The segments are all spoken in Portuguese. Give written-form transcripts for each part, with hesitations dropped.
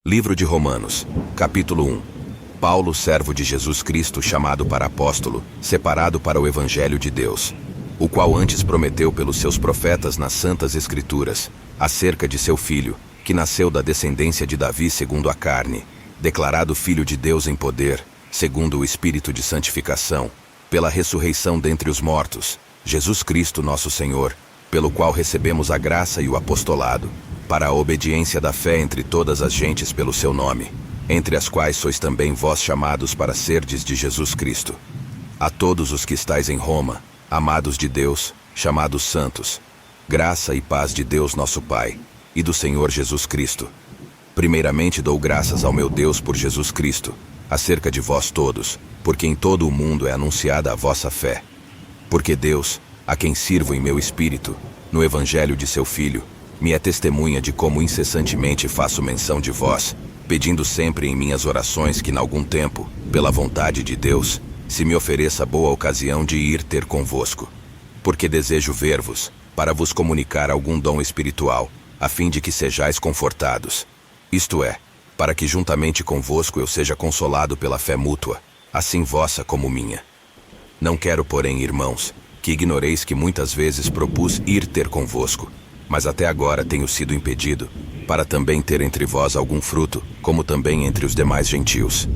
Livro de Romanos, capítulo 1. Paulo, servo de Jesus Cristo, chamado para apóstolo, separado para o Evangelho de Deus, o qual antes prometeu pelos seus profetas nas Santas Escrituras, acerca de seu Filho, que nasceu da descendência de Davi segundo a carne, declarado Filho de Deus em poder, segundo o Espírito de santificação, pela ressurreição dentre os mortos, Jesus Cristo nosso Senhor, pelo qual recebemos a graça e o apostolado, para a obediência da fé entre todas as gentes pelo seu nome, entre as quais sois também vós chamados para serdes de Jesus Cristo. A todos os que estáis em Roma, amados de Deus, chamados santos, graça e paz de Deus nosso Pai, e do Senhor Jesus Cristo. Primeiramente dou graças ao meu Deus por Jesus Cristo, acerca de vós todos, porque em todo o mundo é anunciada a vossa fé. Porque Deus, a quem sirvo em meu espírito, no Evangelho de seu Filho, me é testemunha de como incessantemente faço menção de vós, pedindo sempre em minhas orações que, nalgum tempo, pela vontade de Deus, se me ofereça boa ocasião de ir ter convosco. Porque desejo ver-vos, para vos comunicar algum dom espiritual, a fim de que sejais confortados. Isto é, para que juntamente convosco eu seja consolado pela fé mútua, assim vossa como minha. Não quero, porém, irmãos, que ignoreis que muitas vezes propus ir ter convosco, mas até agora tenho sido impedido, para também ter entre vós algum fruto, como também entre os demais gentios.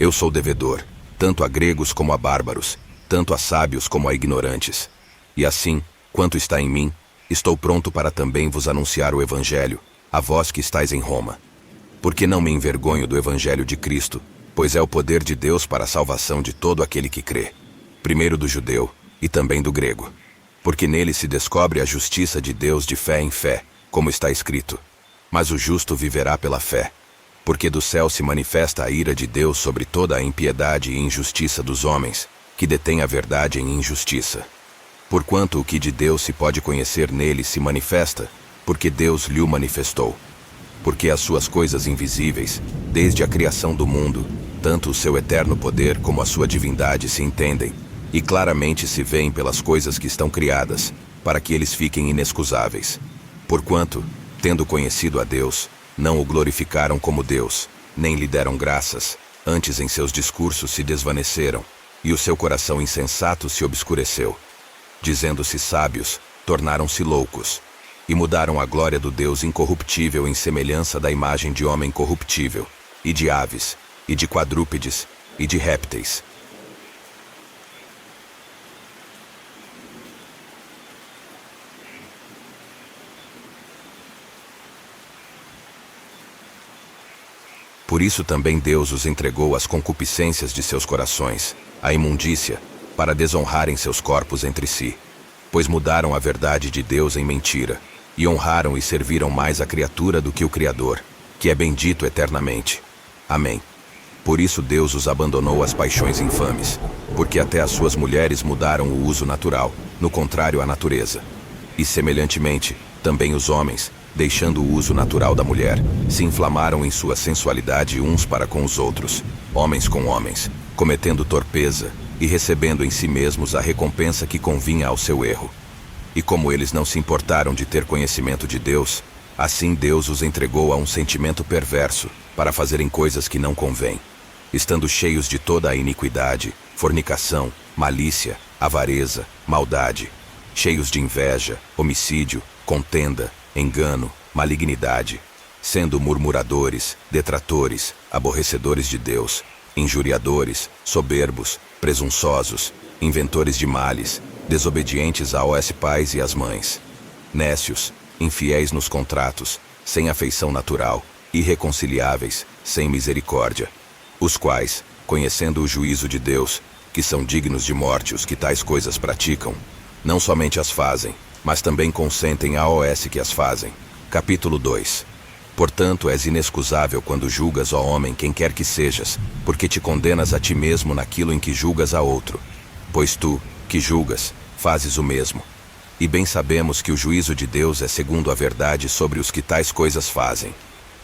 Eu sou devedor, tanto a gregos como a bárbaros, tanto a sábios como a ignorantes. E assim, quanto está em mim, estou pronto para também vos anunciar o Evangelho, a vós que estáis em Roma. Porque não me envergonho do Evangelho de Cristo, pois é o poder de Deus para a salvação de todo aquele que crê, primeiro do judeu e também do grego. Porque nele se descobre a justiça de Deus de fé em fé, como está escrito. Mas o justo viverá pela fé. Porque do céu se manifesta a ira de Deus sobre toda a impiedade e injustiça dos homens, que detêm a verdade em injustiça. Porquanto o que de Deus se pode conhecer nele se manifesta, porque Deus lhe o manifestou. Porque as suas coisas invisíveis, desde a criação do mundo, tanto o seu eterno poder como a sua divindade se entendem, e claramente se veem pelas coisas que estão criadas, para que eles fiquem inexcusáveis. Porquanto, tendo conhecido a Deus, não o glorificaram como Deus, nem lhe deram graças, antes em seus discursos se desvaneceram, e o seu coração insensato se obscureceu. Dizendo-se sábios, tornaram-se loucos, e mudaram a glória do Deus incorruptível em semelhança da imagem de homem corruptível, e de aves, e de quadrúpedes, e de répteis. Por isso também Deus os entregou às concupiscências de seus corações, à imundícia, para desonrarem seus corpos entre si. Pois mudaram a verdade de Deus em mentira, e honraram e serviram mais a criatura do que o Criador, que é bendito eternamente. Amém. Por isso Deus os abandonou às paixões infames, porque até as suas mulheres mudaram o uso natural, no contrário à natureza. E semelhantemente, também os homens, deixando o uso natural da mulher, se inflamaram em sua sensualidade uns para com os outros, homens com homens, cometendo torpeza e recebendo em si mesmos a recompensa que convinha ao seu erro. E como eles não se importaram de ter conhecimento de Deus, assim Deus os entregou a um sentimento perverso, para fazerem coisas que não convêm, estando cheios de toda a iniquidade, fornicação, malícia, avareza, maldade, cheios de inveja, homicídio, contenda, engano, malignidade, sendo murmuradores, detratores, aborrecedores de Deus, injuriadores, soberbos, presunçosos, inventores de males, desobedientes aos pais e às mães, nécios, infiéis nos contratos, sem afeição natural, irreconciliáveis, sem misericórdia, os quais, conhecendo o juízo de Deus, que são dignos de morte os que tais coisas praticam, não somente as fazem, mas também consentem aos que as fazem. Capítulo 2. Portanto, és inexcusável quando julgas, ó homem, quem quer que sejas, porque te condenas a ti mesmo naquilo em que julgas a outro. Pois tu, que julgas, fazes o mesmo. E bem sabemos que o juízo de Deus é segundo a verdade sobre os que tais coisas fazem.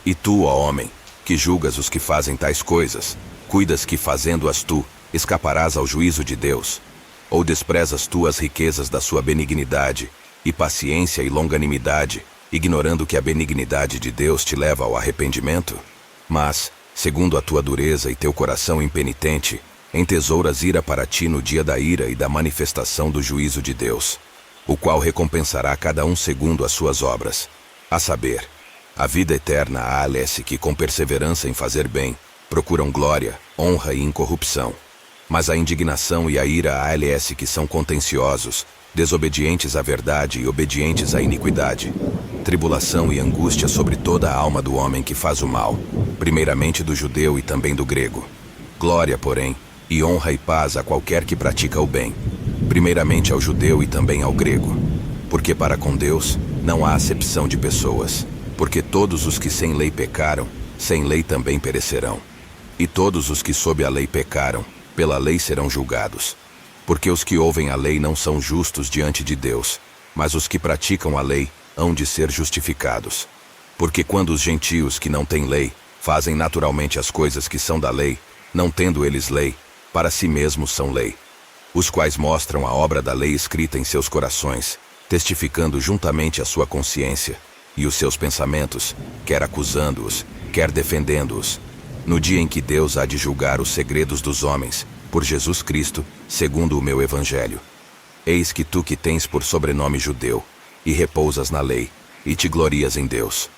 E tu, ó homem, que julgas os que fazem tais coisas, cuidas que, fazendo-as tu, escaparás ao juízo de Deus? Ou desprezas tu as riquezas da sua benignidade, e paciência e longanimidade, ignorando que a benignidade de Deus te leva ao arrependimento? Mas, segundo a tua dureza e teu coração impenitente, entesouras ira para ti no dia da ira e da manifestação do juízo de Deus, o qual recompensará cada um segundo as suas obras, a saber, a vida eterna àqueles que com perseverança em fazer bem, procuram glória, honra e incorrupção. Mas a indignação e a ira àqueles que são contenciosos, desobedientes à verdade e obedientes à iniquidade. Tribulação e angústia sobre toda a alma do homem que faz o mal, primeiramente do judeu e também do grego. Glória, porém, e honra e paz a qualquer que pratica o bem, primeiramente ao judeu e também ao grego. Porque para com Deus não há acepção de pessoas, porque todos os que sem lei pecaram, sem lei também perecerão. E todos os que sob a lei pecaram, pela lei serão julgados. Porque os que ouvem a lei não são justos diante de Deus, mas os que praticam a lei hão de ser justificados. Porque quando os gentios que não têm lei fazem naturalmente as coisas que são da lei, não tendo eles lei, para si mesmos são lei, os quais mostram a obra da lei escrita em seus corações, testificando juntamente a sua consciência e os seus pensamentos, quer acusando-os, quer defendendo-os, no dia em que Deus há de julgar os segredos dos homens, por Jesus Cristo, segundo o meu evangelho. Eis que tu que tens por sobrenome judeu, e repousas na lei, e te glorias em Deus,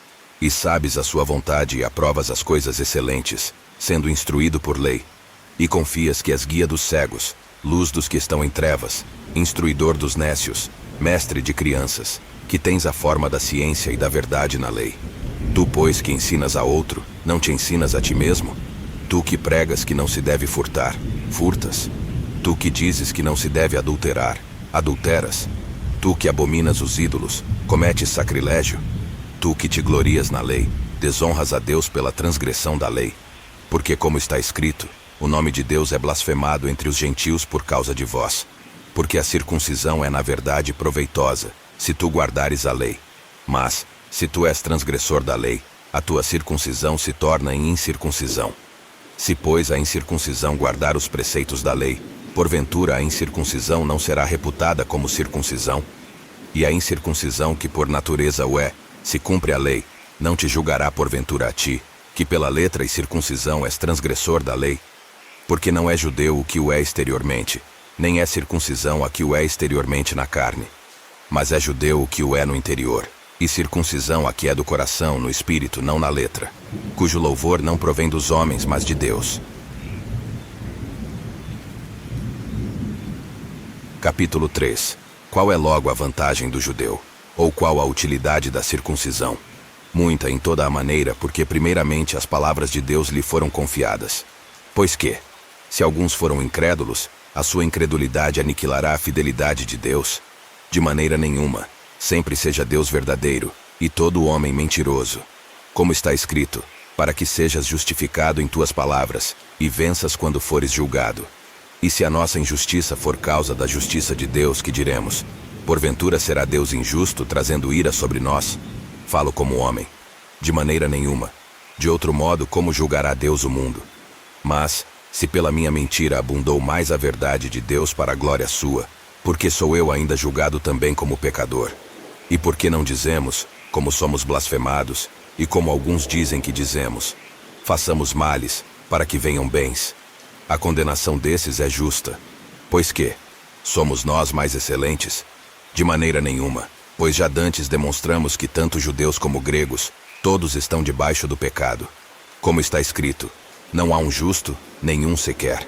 e sabes a sua vontade e aprovas as coisas excelentes, sendo instruído por lei, e confias que és guia dos cegos, luz dos que estão em trevas, instruidor dos nécios, mestre de crianças, que tens a forma da ciência e da verdade na lei. Tu, pois, que ensinas a outro, não te ensinas a ti mesmo? Tu que pregas que não se deve furtar, furtas? Tu que dizes que não se deve adulterar, adulteras? Tu que abominas os ídolos, cometes sacrilégio? Tu que te glorias na lei, desonras a Deus pela transgressão da lei. Porque como está escrito, o nome de Deus é blasfemado entre os gentios por causa de vós. Porque a circuncisão é na verdade proveitosa, se tu guardares a lei. Mas, se tu és transgressor da lei, a tua circuncisão se torna em incircuncisão. Se, pois, a incircuncisão guardar os preceitos da lei, porventura a incircuncisão não será reputada como circuncisão? E a incircuncisão que por natureza o é, se cumpre a lei, não te julgará porventura a ti, que pela letra e circuncisão és transgressor da lei? Porque não é judeu o que o é exteriormente, nem é circuncisão a que o é exteriormente na carne. Mas é judeu o que o é no interior, e circuncisão a que é do coração, no espírito, não na letra, cujo louvor não provém dos homens, mas de Deus. Capítulo 3. Qual é logo a vantagem do judeu? Ou qual a utilidade da circuncisão? Muita em toda a maneira, porque primeiramente as palavras de Deus lhe foram confiadas. Pois que, se alguns foram incrédulos, a sua incredulidade aniquilará a fidelidade de Deus? De maneira nenhuma, sempre seja Deus verdadeiro, e todo homem mentiroso. Como está escrito, para que sejas justificado em tuas palavras, e venças quando fores julgado. E se a nossa injustiça for causa da justiça de Deus, que diremos? Porventura será Deus injusto, trazendo ira sobre nós? Falo como homem. De maneira nenhuma. De outro modo, como julgará Deus o mundo? Mas, se pela minha mentira abundou mais a verdade de Deus para a glória sua, porque sou eu ainda julgado também como pecador? E por que não dizemos, como somos blasfemados, e como alguns dizem que dizemos, façamos males, para que venham bens? A condenação desses é justa. Pois que, somos nós mais excelentes? De maneira nenhuma, pois já dantes demonstramos que tanto judeus como gregos, todos estão debaixo do pecado. Como está escrito, não há um justo, nenhum sequer.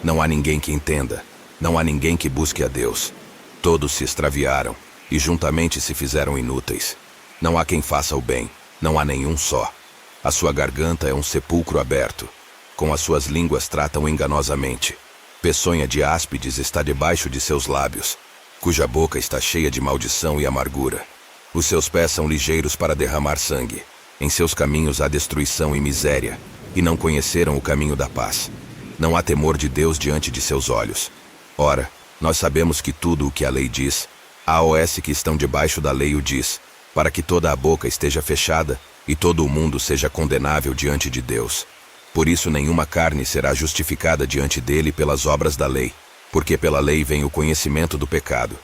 Não há ninguém que entenda, não há ninguém que busque a Deus. Todos se extraviaram, e juntamente se fizeram inúteis. Não há quem faça o bem, não há nenhum só. A sua garganta é um sepulcro aberto. Com as suas línguas tratam enganosamente. Peçonha de áspides está debaixo de seus lábios, cuja boca está cheia de maldição e amargura. Os seus pés são ligeiros para derramar sangue. Em seus caminhos há destruição e miséria, e não conheceram o caminho da paz. Não há temor de Deus diante de seus olhos. Ora, nós sabemos que tudo o que a lei diz, aos que estão debaixo da lei o diz, para que toda a boca esteja fechada, e todo o mundo seja condenável diante de Deus. Por isso nenhuma carne será justificada diante dele pelas obras da lei, porque pela lei vem o conhecimento do pecado.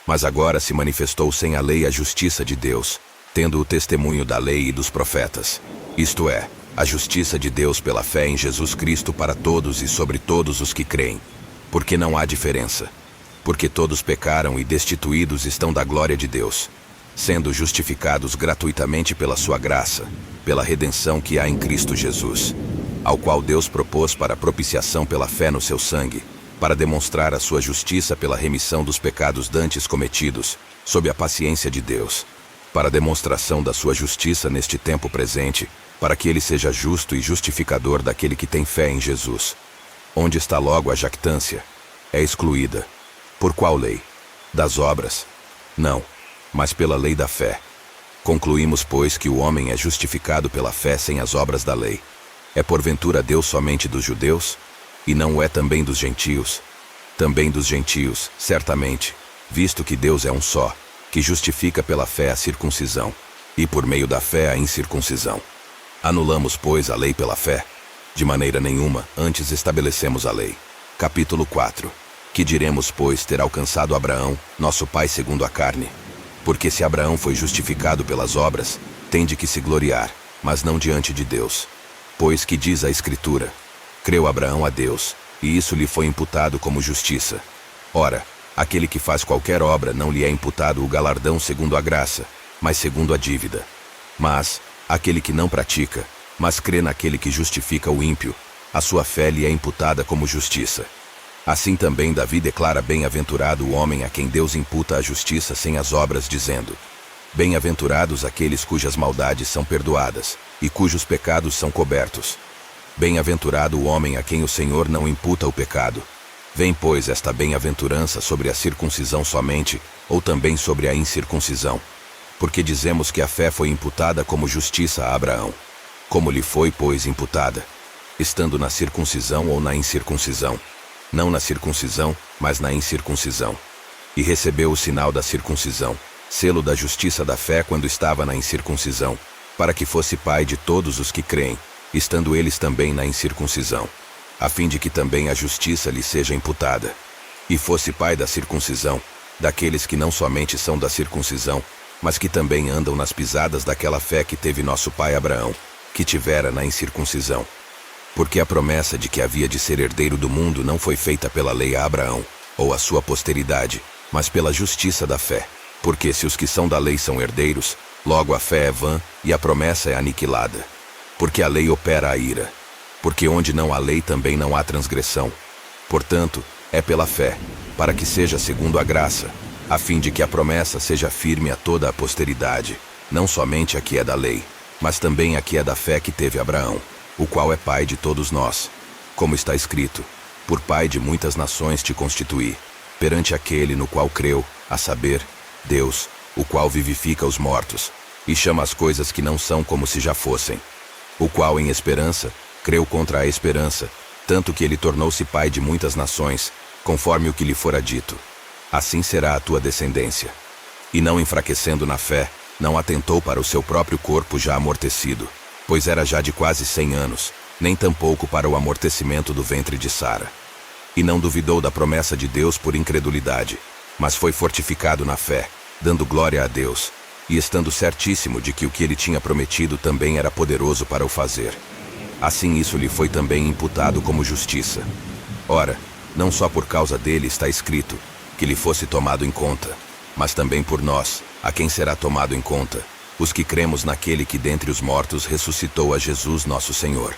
Mas agora se manifestou sem a lei a justiça de Deus, tendo o testemunho da lei e dos profetas, isto é, a justiça de Deus pela fé em Jesus Cristo para todos e sobre todos os que creem. Porque não há diferença. Porque todos pecaram e destituídos estão da glória de Deus, sendo justificados gratuitamente pela sua graça, pela redenção que há em Cristo Jesus, ao qual Deus propôs para propiciação pela fé no seu sangue, para demonstrar a sua justiça pela remissão dos pecados dantes cometidos, sob a paciência de Deus, para demonstração da sua justiça neste tempo presente, para que ele seja justo e justificador daquele que tem fé em Jesus. Onde está logo a jactância? É excluída. Por qual lei? Das obras? Não, mas pela lei da fé. Concluímos, pois, que o homem é justificado pela fé sem as obras da lei. É porventura Deus somente dos judeus? E não o é também dos gentios? Também dos gentios, certamente, visto que Deus é um só, que justifica pela fé a circuncisão, e por meio da fé a incircuncisão. Anulamos, pois, a lei pela fé? De maneira nenhuma, antes estabelecemos a lei. Capítulo 4. Que diremos, pois, ter alcançado Abraão, nosso pai segundo a carne? Porque se Abraão foi justificado pelas obras, tem de que se gloriar, mas não diante de Deus. Pois que diz a Escritura: creu Abraão a Deus, e isso lhe foi imputado como justiça. Ora, aquele que faz qualquer obra não lhe é imputado o galardão segundo a graça, mas segundo a dívida. Mas aquele que não pratica, mas crê naquele que justifica o ímpio, a sua fé lhe é imputada como justiça. Assim também Davi declara bem-aventurado o homem a quem Deus imputa a justiça sem as obras, dizendo: bem-aventurados aqueles cujas maldades são perdoadas, e cujos pecados são cobertos. Bem-aventurado o homem a quem o Senhor não imputa o pecado. Vem, pois, esta bem-aventurança sobre a circuncisão somente, ou também sobre a incircuncisão? Porque dizemos que a fé foi imputada como justiça a Abraão. Como lhe foi, pois, imputada? Estando na circuncisão ou na incircuncisão? Não na circuncisão, mas na incircuncisão. E recebeu o sinal da circuncisão, selo da justiça da fé quando estava na incircuncisão, para que fosse pai de todos os que creem, estando eles também na incircuncisão, a fim de que também a justiça lhe seja imputada. E fosse pai da circuncisão, daqueles que não somente são da circuncisão, mas que também andam nas pisadas daquela fé que teve nosso pai Abraão, que tivera na incircuncisão. Porque a promessa de que havia de ser herdeiro do mundo não foi feita pela lei a Abraão, ou a sua posteridade, mas pela justiça da fé. Porque se os que são da lei são herdeiros, logo a fé é vã e a promessa é aniquilada. Porque a lei opera a ira. Porque onde não há lei também não há transgressão. Portanto, é pela fé, para que seja segundo a graça, a fim de que a promessa seja firme a toda a posteridade, não somente a que é da lei, mas também a que é da fé que teve Abraão, o qual é pai de todos nós. Como está escrito: por pai de muitas nações te constituí, perante aquele no qual creu, a saber, Deus, o qual vivifica os mortos, e chama as coisas que não são como se já fossem. O qual em esperança, creu contra a esperança, tanto que ele tornou-se pai de muitas nações, conforme o que lhe fora dito: assim será a tua descendência. E não enfraquecendo na fé, não atentou para o seu próprio corpo já amortecido, pois era já de quase 100 anos, nem tampouco para o amortecimento do ventre de Sara. E não duvidou da promessa de Deus por incredulidade, mas foi fortificado na fé, dando glória a Deus, e estando certíssimo de que o que ele tinha prometido também era poderoso para o fazer. Assim isso lhe foi também imputado como justiça. Ora, não só por causa dele está escrito, que lhe fosse tomado em conta, mas também por nós, a quem será tomado em conta, os que cremos naquele que dentre os mortos ressuscitou a Jesus nosso Senhor,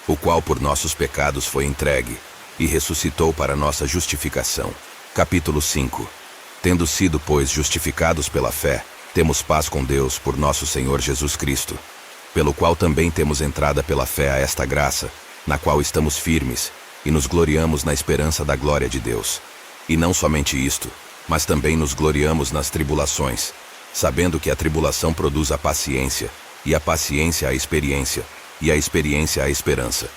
o qual por nossos pecados foi entregue, e ressuscitou para nossa justificação. Capítulo 5. Tendo sido, pois, justificados pela fé, temos paz com Deus por nosso Senhor Jesus Cristo, pelo qual também temos entrada pela fé a esta graça, na qual estamos firmes, e nos gloriamos na esperança da glória de Deus. E não somente isto, mas também nos gloriamos nas tribulações, sabendo que a tribulação produz a paciência, e a paciência a experiência, e a experiência a esperança.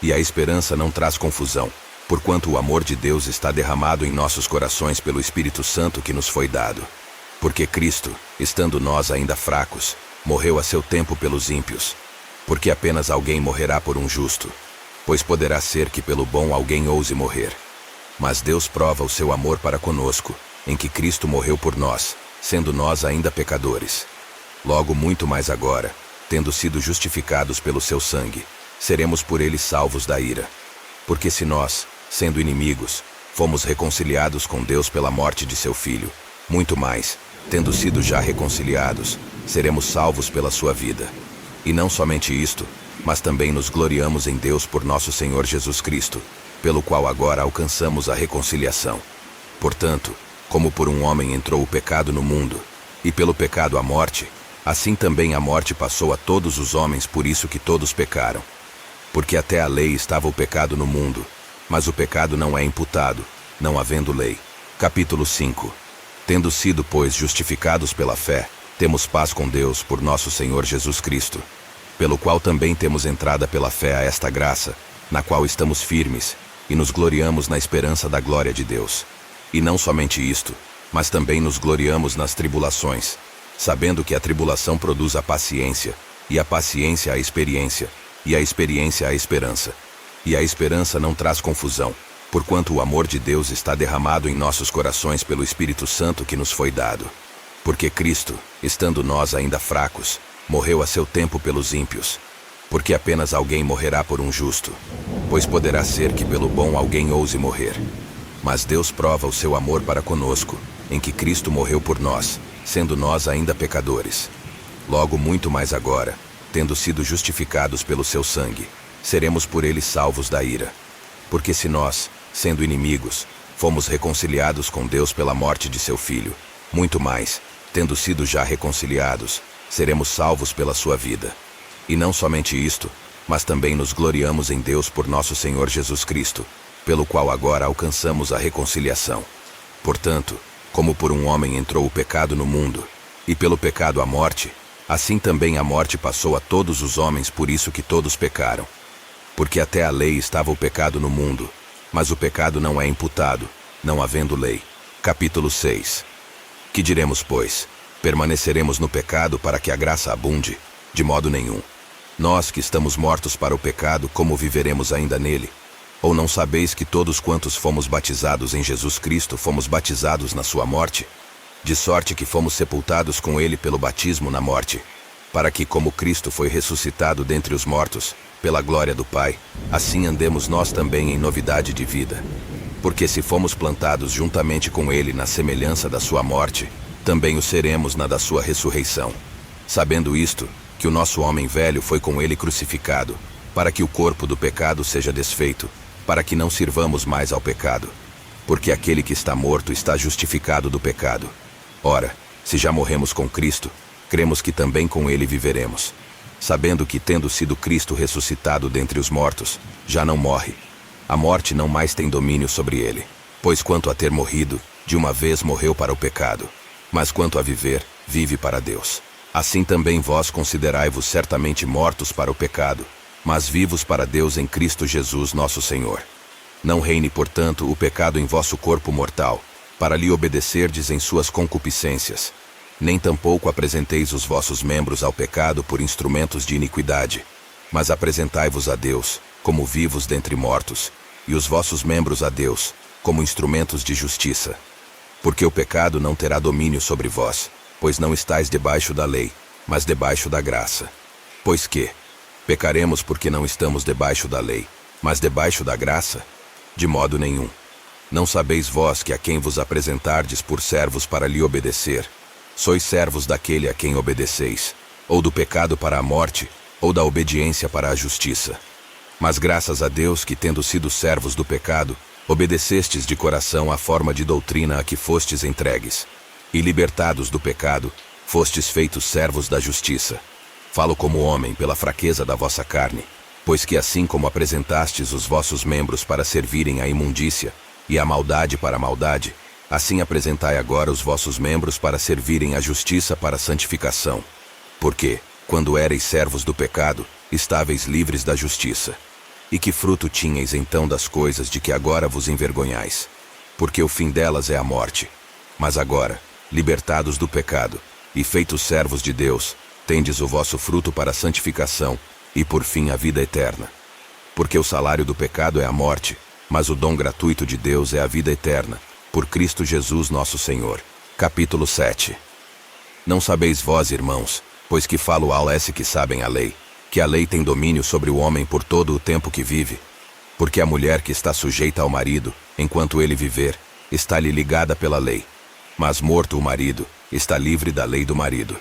E a esperança não traz confusão, porquanto o amor de Deus está derramado em nossos corações pelo Espírito Santo que nos foi dado. Porque Cristo, estando nós ainda fracos, morreu a seu tempo pelos ímpios. Porque apenas alguém morrerá por um justo, pois poderá ser que pelo bom alguém ouse morrer. Mas Deus prova o seu amor para conosco, em que Cristo morreu por nós, sendo nós ainda pecadores. Logo muito mais agora, tendo sido justificados pelo seu sangue, seremos por ele salvos da ira. Porque se nós, sendo inimigos, fomos reconciliados com Deus pela morte de seu Filho, muito mais, tendo sido já reconciliados, seremos salvos pela sua vida. E não somente isto, mas também nos gloriamos em Deus por nosso Senhor Jesus Cristo, pelo qual agora alcançamos a reconciliação. Portanto, como por um homem entrou o pecado no mundo, e pelo pecado a morte, assim também a morte passou a todos os homens, por isso que todos pecaram. Porque até a lei estava o pecado no mundo, mas o pecado não é imputado, não havendo lei. Capítulo 5. Tendo sido, pois, justificados pela fé, temos paz com Deus por nosso Senhor Jesus Cristo, pelo qual também temos entrada pela fé a esta graça, na qual estamos firmes, e nos gloriamos na esperança da glória de Deus. E não somente isto, mas também nos gloriamos nas tribulações, sabendo que a tribulação produz a paciência, e a paciência a experiência, e a experiência a esperança. E a esperança não traz confusão, porquanto o amor de Deus está derramado em nossos corações pelo Espírito Santo que nos foi dado. Porque Cristo, estando nós ainda fracos, morreu a seu tempo pelos ímpios. Porque apenas alguém morrerá por um justo, pois poderá ser que pelo bom alguém ouse morrer. Mas Deus prova o seu amor para conosco, em que Cristo morreu por nós, sendo nós ainda pecadores. Logo muito mais agora, tendo sido justificados pelo seu sangue, seremos por ele salvos da ira. Porque se nós, sendo inimigos, fomos reconciliados com Deus pela morte de seu Filho, muito mais, tendo sido já reconciliados, seremos salvos pela sua vida. E não somente isto, mas também nos gloriamos em Deus por nosso Senhor Jesus Cristo, pelo qual agora alcançamos a reconciliação. Portanto, como por um homem entrou o pecado no mundo, e pelo pecado a morte, assim também a morte passou a todos os homens, por isso que todos pecaram. Porque até a lei estava o pecado no mundo, mas o pecado não é imputado, não havendo lei. Capítulo 6. Que diremos, pois? Permaneceremos no pecado para que a graça abunde? De modo nenhum. Nós que estamos mortos para o pecado, como viveremos ainda nele? Ou não sabeis que todos quantos fomos batizados em Jesus Cristo fomos batizados na sua morte? De sorte que fomos sepultados com ele pelo batismo na morte, para que, como Cristo foi ressuscitado dentre os mortos, pela glória do Pai, assim andemos nós também em novidade de vida. Porque se fomos plantados juntamente com ele na semelhança da sua morte, também o seremos na da sua ressurreição. Sabendo isto, que o nosso homem velho foi com ele crucificado, para que o corpo do pecado seja desfeito, para que não sirvamos mais ao pecado. Porque aquele que está morto está justificado do pecado. Ora, se já morremos com Cristo, cremos que também com ele viveremos. Sabendo que, tendo sido Cristo ressuscitado dentre os mortos, já não morre. A morte não mais tem domínio sobre ele. Pois quanto a ter morrido, de uma vez morreu para o pecado. Mas quanto a viver, vive para Deus. Assim também vós considerai-vos certamente mortos para o pecado, mas vivos para Deus em Cristo Jesus nosso Senhor. Não reine, portanto, o pecado em vosso corpo mortal, para lhe obedecerdes em suas concupiscências. Nem tampouco apresenteis os vossos membros ao pecado por instrumentos de iniquidade, mas apresentai-vos a Deus, como vivos dentre mortos, e os vossos membros a Deus, como instrumentos de justiça. Porque o pecado não terá domínio sobre vós, pois não estáis debaixo da lei, mas debaixo da graça. Pois que? Pecaremos porque não estamos debaixo da lei, mas debaixo da graça? De modo nenhum. Não sabeis vós que a quem vos apresentardes por servos para lhe obedecer, sois servos daquele a quem obedeceis, ou do pecado para a morte, ou da obediência para a justiça. Mas graças a Deus que, tendo sido servos do pecado, obedecestes de coração à forma de doutrina a que fostes entregues, e libertados do pecado, fostes feitos servos da justiça. Falo como homem pela fraqueza da vossa carne, pois que assim como apresentastes os vossos membros para servirem à imundícia, e à maldade para a maldade, assim apresentai agora os vossos membros para servirem à justiça para a santificação. Porque, quando éreis servos do pecado, estáveis livres da justiça. E que fruto tinhais então das coisas de que agora vos envergonhais? Porque o fim delas é a morte. Mas agora, libertados do pecado, e feitos servos de Deus, tendes o vosso fruto para a santificação, e por fim a vida eterna. Porque o salário do pecado é a morte, mas o dom gratuito de Deus é a vida eterna, por Cristo Jesus nosso Senhor. Capítulo 7. Não sabeis vós, irmãos, Pois que falo ao esse que sabem a lei, que a lei tem domínio sobre o homem por todo o tempo que vive. Porque a mulher que está sujeita ao marido, enquanto ele viver, está-lhe ligada pela lei. Mas morto o marido, está livre da lei do marido.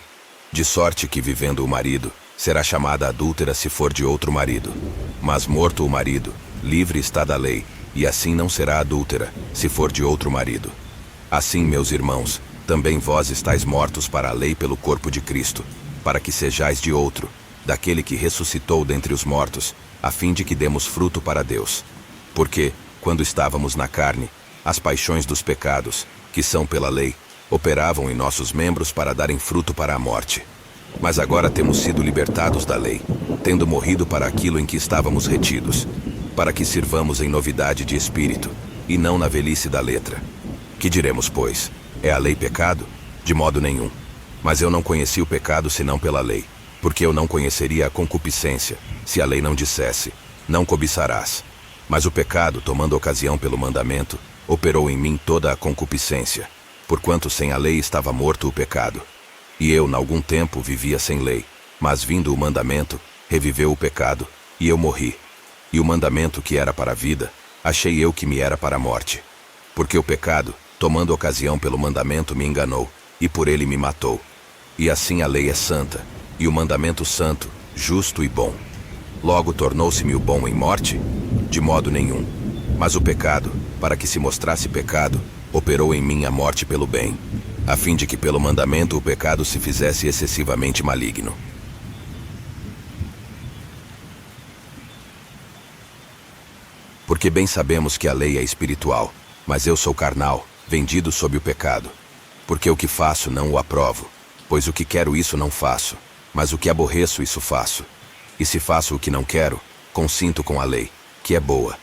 De sorte que vivendo o marido, será chamada adúltera se for de outro marido. Mas morto o marido, livre está da lei, e assim não será adúltera, se for de outro marido. Assim, meus irmãos, também vós estáis mortos para a lei pelo corpo de Cristo, para que sejais de outro, daquele que ressuscitou dentre os mortos, a fim de que demos fruto para Deus. Porque, quando estávamos na carne, as paixões dos pecados, que são pela lei, operavam em nossos membros para darem fruto para a morte. Mas agora temos sido libertados da lei, tendo morrido para aquilo em que estávamos retidos, para que sirvamos em novidade de espírito, e não na velhice da letra. Que diremos, pois? É a lei pecado? De modo nenhum. Mas eu não conheci o pecado senão pela lei, porque eu não conheceria a concupiscência, se a lei não dissesse, não cobiçarás. Mas o pecado, tomando ocasião pelo mandamento, operou em mim toda a concupiscência, porquanto sem a lei estava morto o pecado. E eu, n'algum tempo, vivia sem lei, mas vindo o mandamento, reviveu o pecado, e eu morri. E o mandamento que era para a vida, achei eu que me era para a morte. Porque o pecado, tomando ocasião pelo mandamento, me enganou, e por ele me matou. E assim a lei é santa, e o mandamento santo, justo e bom. Logo tornou-se-me o bom em morte? De modo nenhum. Mas o pecado, para que se mostrasse pecado, operou em mim a morte pelo bem, a fim de que pelo mandamento o pecado se fizesse excessivamente maligno. Porque bem sabemos que a lei é espiritual, mas eu sou carnal, vendido sob o pecado. Porque o que faço não o aprovo, pois o que quero isso não faço, mas o que aborreço isso faço. E se faço o que não quero, consinto com a lei, que é boa.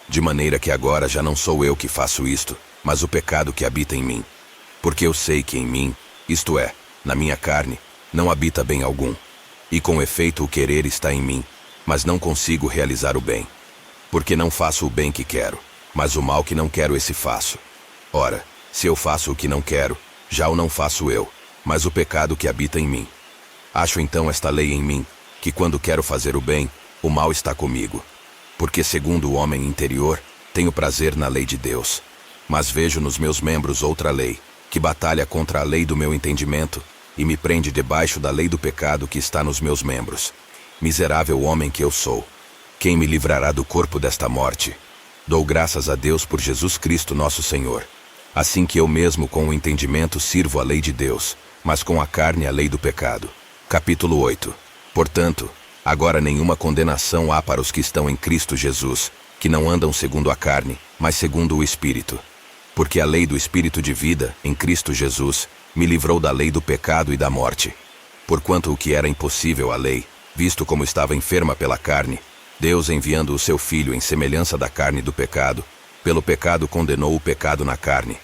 De maneira que agora já não sou eu que faço isto, mas o pecado que habita em mim. Porque eu sei que em mim, isto é, na minha carne, não habita bem algum. E com efeito o querer está em mim, mas não consigo realizar o bem. Porque não faço o bem que quero, mas o mal que não quero esse faço. Ora, se eu faço o que não quero, já o não faço eu, mas o pecado que habita em mim. Acho então esta lei em mim, que quando quero fazer o bem, o mal está comigo. Porque segundo o homem interior, tenho prazer na lei de Deus. Mas vejo nos meus membros outra lei, que batalha contra a lei do meu entendimento, e me prende debaixo da lei do pecado que está nos meus membros. Miserável homem que eu sou! Quem me livrará do corpo desta morte? Dou graças a Deus por Jesus Cristo nosso Senhor. Assim que eu mesmo com o entendimento sirvo a lei de Deus, mas com a carne a lei do pecado. Capítulo 8. Portanto, agora nenhuma condenação há para os que estão em Cristo Jesus, que não andam segundo a carne, mas segundo o Espírito. Porque a lei do Espírito de vida, em Cristo Jesus, me livrou da lei do pecado e da morte. Porquanto o que era impossível à lei, visto como estava enferma pela carne, Deus, enviando o seu Filho em semelhança da carne do pecado, pelo pecado condenou o pecado na carne,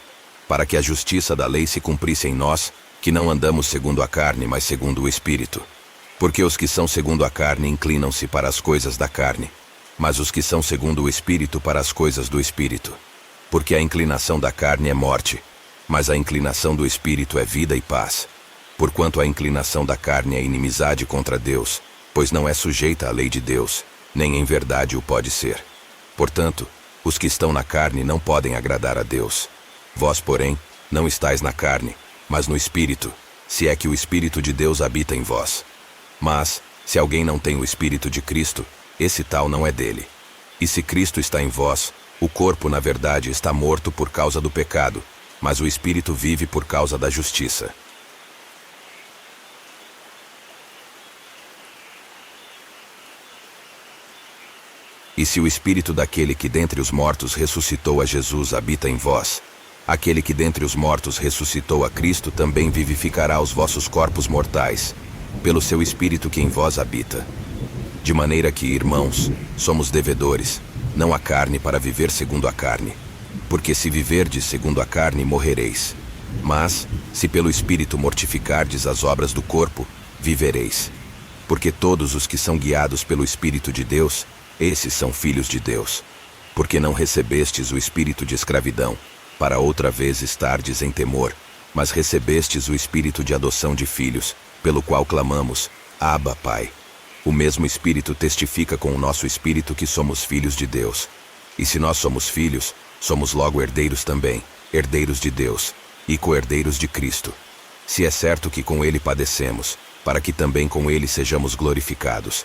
para que a justiça da lei se cumprisse em nós, que não andamos segundo a carne, mas segundo o Espírito. Porque os que são segundo a carne inclinam-se para as coisas da carne, mas os que são segundo o Espírito para as coisas do Espírito. Porque a inclinação da carne é morte, mas a inclinação do Espírito é vida e paz. Porquanto a inclinação da carne é inimizade contra Deus, pois não é sujeita à lei de Deus, nem em verdade o pode ser. Portanto, os que estão na carne não podem agradar a Deus. Vós, porém, não estáis na carne, mas no Espírito, se é que o Espírito de Deus habita em vós. Mas, se alguém não tem o Espírito de Cristo, esse tal não é dele. E se Cristo está em vós, o corpo, na verdade, está morto por causa do pecado, mas o Espírito vive por causa da justiça. E se o Espírito daquele que dentre os mortos ressuscitou a Jesus habita em vós, aquele que dentre os mortos ressuscitou a Cristo também vivificará os vossos corpos mortais, pelo seu Espírito que em vós habita. De maneira que, irmãos, somos devedores, não à carne para viver segundo a carne. Porque se viverdes segundo a carne, morrereis. Mas, se pelo Espírito mortificardes as obras do corpo, vivereis. Porque todos os que são guiados pelo Espírito de Deus, esses são filhos de Deus. Porque não recebestes o espírito de escravidão, para outra vez estardes em temor, mas recebestes o espírito de adoção de filhos, pelo qual clamamos, Abba, Pai. O mesmo Espírito testifica com o nosso espírito que somos filhos de Deus. E se nós somos filhos, somos logo herdeiros também, herdeiros de Deus, e co-herdeiros de Cristo. Se é certo que com Ele padecemos, para que também com Ele sejamos glorificados.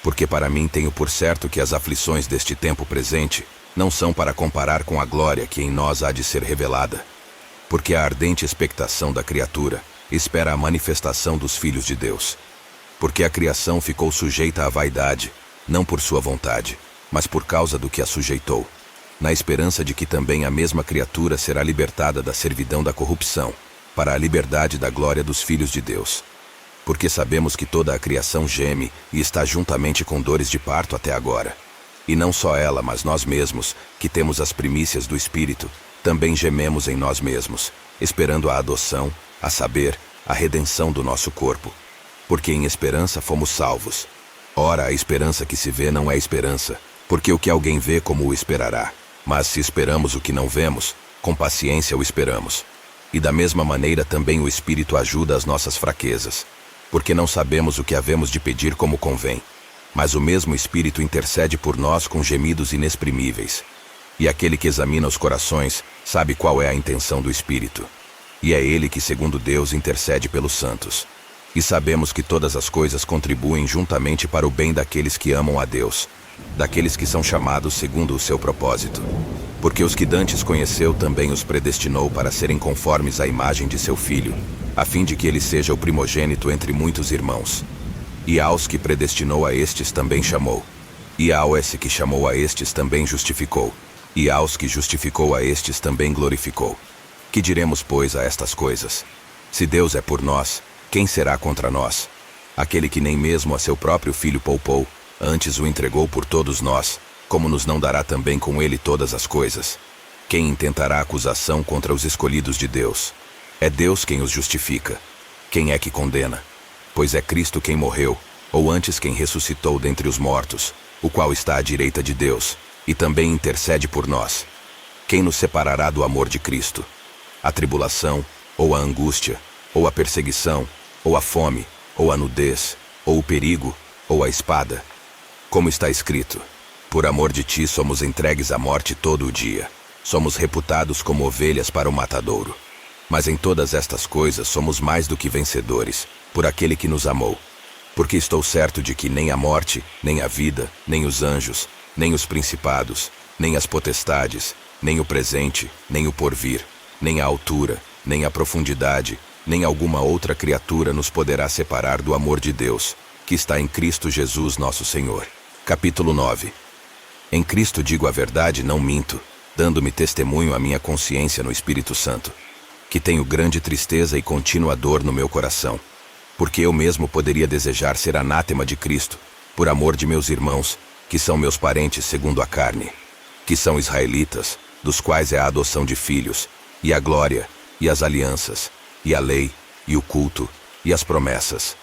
Porque para mim tenho por certo que as aflições deste tempo presente não são para comparar com a glória que em nós há de ser revelada. Porque a ardente expectação da criatura espera a manifestação dos filhos de Deus. Porque a criação ficou sujeita à vaidade, não por sua vontade, mas por causa do que a sujeitou, na esperança de que também a mesma criatura será libertada da servidão da corrupção, para a liberdade da glória dos filhos de Deus. Porque sabemos que toda a criação geme e está juntamente com dores de parto até agora. E não só ela, mas nós mesmos, que temos as primícias do Espírito, também gememos em nós mesmos, esperando a adoção, a saber, a redenção do nosso corpo. Porque em esperança fomos salvos. Ora, a esperança que se vê não é esperança, porque o que alguém vê como o esperará. Mas se esperamos o que não vemos, com paciência o esperamos. E da mesma maneira também o Espírito ajuda as nossas fraquezas, porque não sabemos o que havemos de pedir como convém. Mas o mesmo Espírito intercede por nós com gemidos inexprimíveis. E aquele que examina os corações sabe qual é a intenção do Espírito. E é ele que, segundo Deus, intercede pelos santos. E sabemos que todas as coisas contribuem juntamente para o bem daqueles que amam a Deus, daqueles que são chamados segundo o seu propósito. Porque os que dantes conheceu também os predestinou para serem conformes à imagem de seu Filho, a fim de que ele seja o primogênito entre muitos irmãos. E aos que predestinou a estes também chamou. E ao esse que chamou a estes também justificou. E aos que justificou a estes também glorificou. Que diremos, pois, a estas coisas? Se Deus é por nós, quem será contra nós? Aquele que nem mesmo a seu próprio Filho poupou, antes o entregou por todos nós, como nos não dará também com ele todas as coisas? Quem intentará acusação contra os escolhidos de Deus? É Deus quem os justifica. Quem é que condena? Pois é Cristo quem morreu, ou antes quem ressuscitou dentre os mortos, o qual está à direita de Deus, e também intercede por nós. Quem nos separará do amor de Cristo? A tribulação, ou a angústia, ou a perseguição, ou a fome, ou a nudez, ou o perigo, ou a espada. Como está escrito, por amor de ti somos entregues à morte todo o dia. Somos reputados como ovelhas para o matadouro. Mas em todas estas coisas somos mais do que vencedores, por aquele que nos amou. Porque estou certo de que nem a morte, nem a vida, nem os anjos, nem os principados, nem as potestades, nem o presente, nem o porvir, nem a altura, nem a profundidade, nem alguma outra criatura nos poderá separar do amor de Deus, que está em Cristo Jesus nosso Senhor. Capítulo 9. Em Cristo digo a verdade, não minto, dando-me testemunho à minha consciência no Espírito Santo, que tenho grande tristeza e contínua dor no meu coração, porque eu mesmo poderia desejar ser anátema de Cristo, por amor de meus irmãos, que são meus parentes segundo a carne, que são israelitas, dos quais é a adoção de filhos, e a glória, e as alianças, e a lei, e o culto, e as promessas,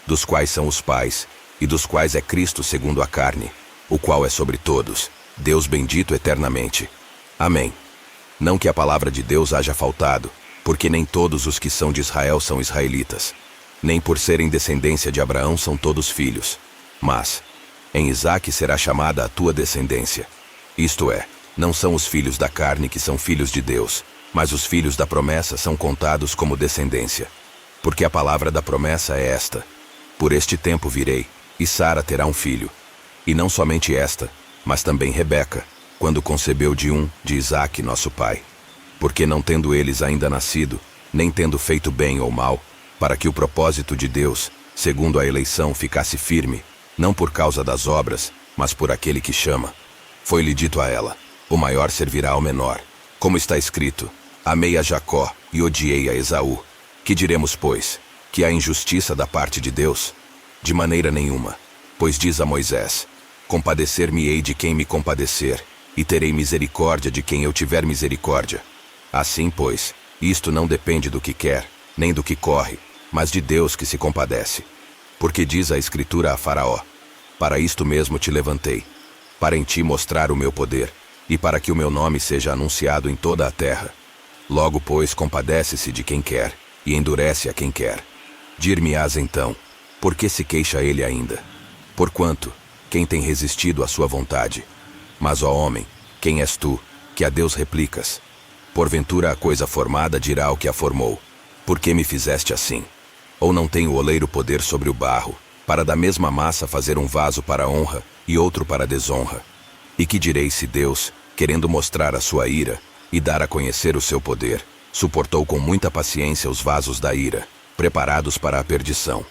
dos quais são os pais, e dos quais é Cristo segundo a carne, o qual é sobre todos, Deus bendito eternamente. Amém. Não que a palavra de Deus haja faltado, porque nem todos os que são de Israel são israelitas, nem por serem descendência de Abraão são todos filhos. Mas, em Isaque será chamada a tua descendência. Isto é, não são os filhos da carne que são filhos de Deus, mas os filhos da promessa são contados como descendência. Porque a palavra da promessa é esta: por este tempo virei, e Sara terá um filho. E não somente esta, mas também Rebeca, quando concebeu de Isaque nosso pai. Porque não tendo eles ainda nascido, nem tendo feito bem ou mal, para que o propósito de Deus, segundo a eleição, ficasse firme, não por causa das obras, mas por aquele que chama, foi-lhe dito a ela: o maior servirá ao menor. Como está escrito: amei a Jacó e odiei a Esaú. Que diremos, pois? Que há injustiça da parte de Deus? De maneira nenhuma. Pois diz a Moisés: compadecer-me-ei de quem me compadecer, e terei misericórdia de quem eu tiver misericórdia. Assim, pois, isto não depende do que quer, nem do que corre, mas de Deus que se compadece. Porque diz a Escritura a Faraó: para isto mesmo te levantei, para em ti mostrar o meu poder, e para que o meu nome seja anunciado em toda a terra. Logo, pois, compadece-se de quem quer, e endurece a quem quer. Dir-me-ás então, por que se queixa ele ainda? Porquanto, quem tem resistido à sua vontade? Mas, ó homem, quem és tu, que a Deus replicas? Porventura a coisa formada dirá ao que a formou: por que me fizeste assim? Ou não tem o oleiro poder sobre o barro, para da mesma massa fazer um vaso para honra e outro para desonra? E que direi se Deus, querendo mostrar a sua ira e dar a conhecer o seu poder, suportou com muita paciência os vasos da ira, preparados para a perdição,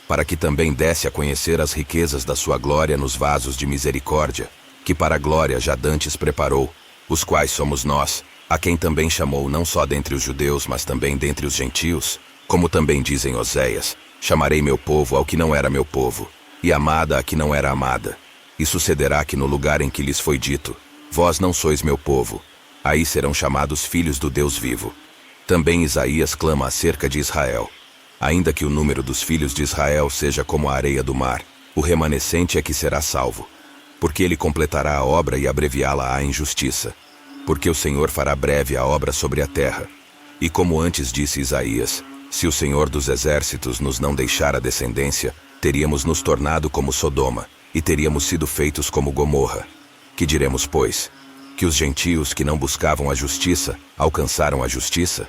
para que também desse a conhecer as riquezas da sua glória nos vasos de misericórdia, que para a glória já dantes preparou, os quais somos nós, a quem também chamou não só dentre os judeus, mas também dentre os gentios, como também dizem Oséias: chamarei meu povo ao que não era meu povo, e amada a que não era amada. E sucederá que no lugar em que lhes foi dito: vós não sois meu povo, aí serão chamados filhos do Deus vivo. Também Isaías clama acerca de Israel: ainda que o número dos filhos de Israel seja como a areia do mar, o remanescente é que será salvo. Porque ele completará a obra e abreviá-la-á em justiça. Porque o Senhor fará breve a obra sobre a terra. E como antes disse Isaías: se o Senhor dos exércitos nos não deixar a descendência, teríamos nos tornado como Sodoma, e teríamos sido feitos como Gomorra. Que diremos, pois? Que os gentios que não buscavam a justiça, alcançaram a justiça?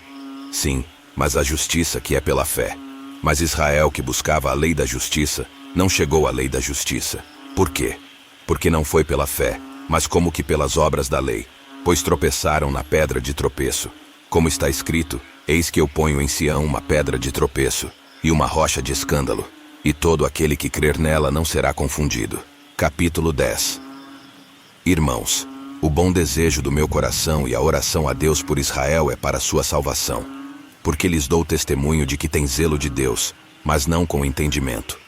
Sim, mas a justiça que é pela fé. Mas Israel, que buscava a lei da justiça, não chegou à lei da justiça. Por quê? Porque não foi pela fé, mas como que pelas obras da lei, pois tropeçaram na pedra de tropeço. Como está escrito: eis que eu ponho em Sião uma pedra de tropeço, e uma rocha de escândalo, e todo aquele que crer nela não será confundido. Capítulo 10. Irmãos, o bom desejo do meu coração e a oração a Deus por Israel é para a sua salvação. Porque lhes dou testemunho de que tem zelo de Deus, mas não com entendimento.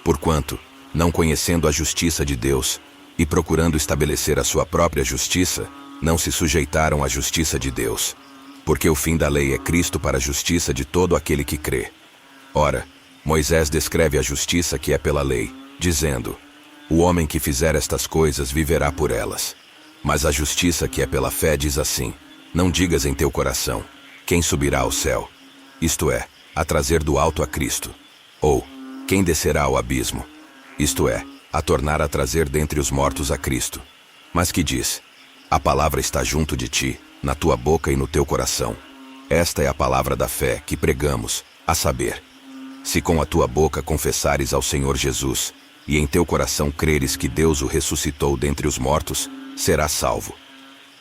Porquanto, não conhecendo a justiça de Deus, e procurando estabelecer a sua própria justiça, não se sujeitaram à justiça de Deus. Porque o fim da lei é Cristo para a justiça de todo aquele que crê. Ora, Moisés descreve a justiça que é pela lei, dizendo: o homem que fizer estas coisas viverá por elas. Mas a justiça que é pela fé diz assim: não digas em teu coração: quem subirá ao céu? Isto é, a trazer do alto a Cristo. Ou, quem descerá ao abismo? Isto é, a tornar a trazer dentre os mortos a Cristo. Mas que diz: a palavra está junto de ti, na tua boca e no teu coração. Esta é a palavra da fé que pregamos, a saber: se com a tua boca confessares ao Senhor Jesus, e em teu coração creres que Deus o ressuscitou dentre os mortos, serás salvo.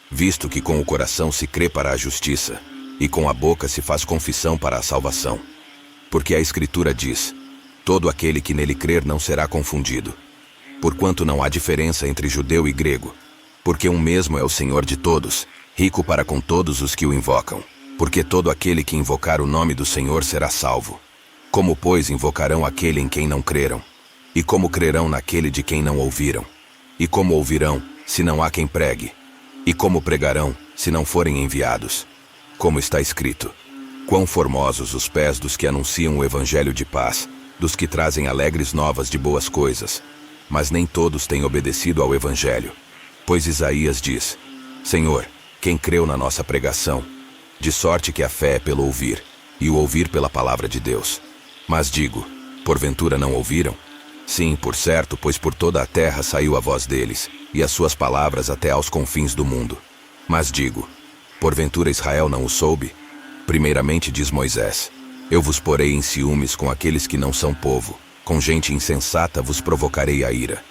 Visto que com o coração se crê para a justiça, e com a boca se faz confissão para a salvação. Porque a Escritura diz: todo aquele que nele crer não será confundido. Porquanto não há diferença entre judeu e grego, porque um mesmo é o Senhor de todos, rico para com todos os que o invocam. Porque todo aquele que invocar o nome do Senhor será salvo. Como, pois, invocarão aquele em quem não creram? E como crerão naquele de quem não ouviram? E como ouvirão, se não há quem pregue? E como pregarão, se não forem enviados? Como está escrito: quão formosos os pés dos que anunciam o evangelho de paz, dos que trazem alegres novas de boas coisas. Mas nem todos têm obedecido ao evangelho. Pois Isaías diz: Senhor, quem creu na nossa pregação? De sorte que a fé é pelo ouvir, e o ouvir pela palavra de Deus. Mas digo: porventura não ouviram? Sim, por certo, pois por toda a terra saiu a voz deles, e as suas palavras até aos confins do mundo. Mas digo: porventura Israel não o soube? Primeiramente diz Moisés: eu vos porei em ciúmes com aqueles que não são povo, com gente insensata vos provocarei a ira.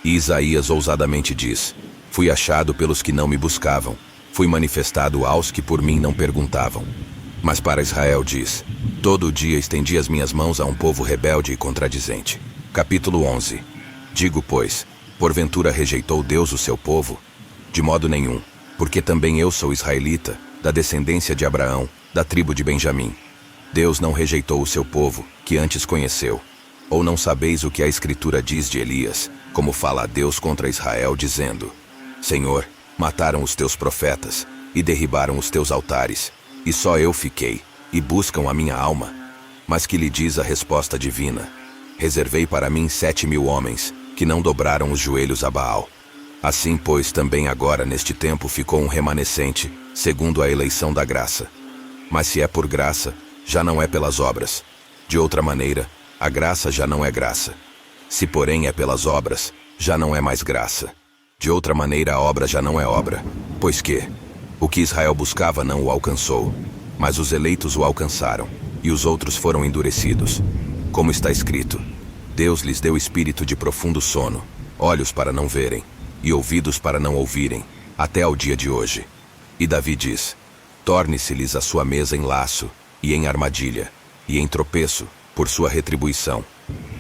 E Isaías ousadamente diz: fui achado pelos que não me buscavam, fui manifestado aos que por mim não perguntavam. Mas para Israel diz: todo dia estendi as minhas mãos a um povo rebelde e contradizente. Capítulo 11. Digo, pois, porventura rejeitou Deus o seu povo? De modo nenhum, porque também eu sou israelita, da descendência de Abraão, da tribo de Benjamim. Deus não rejeitou o seu povo, que antes conheceu. Ou não sabeis o que a Escritura diz de Elias, como fala a Deus contra Israel, dizendo: Senhor, mataram os teus profetas, e derribaram os teus altares, e só eu fiquei, e buscam a minha alma. Mas que lhe diz a resposta divina: reservei para mim 7.000 homens, que não dobraram os joelhos a Baal. Assim, pois, também agora neste tempo ficou um remanescente, segundo a eleição da graça. Mas se é por graça, já não é pelas obras. De outra maneira, a graça já não é graça. Se porém é pelas obras, já não é mais graça. De outra maneira a obra já não é obra, pois que o que Israel buscava não o alcançou, mas os eleitos o alcançaram, e os outros foram endurecidos. Como está escrito, Deus lhes deu espírito de profundo sono, olhos para não verem, e ouvidos para não ouvirem, até ao dia de hoje. E Davi diz: torne-se-lhes a sua mesa em laço, e em armadilha, e em tropeço, por sua retribuição.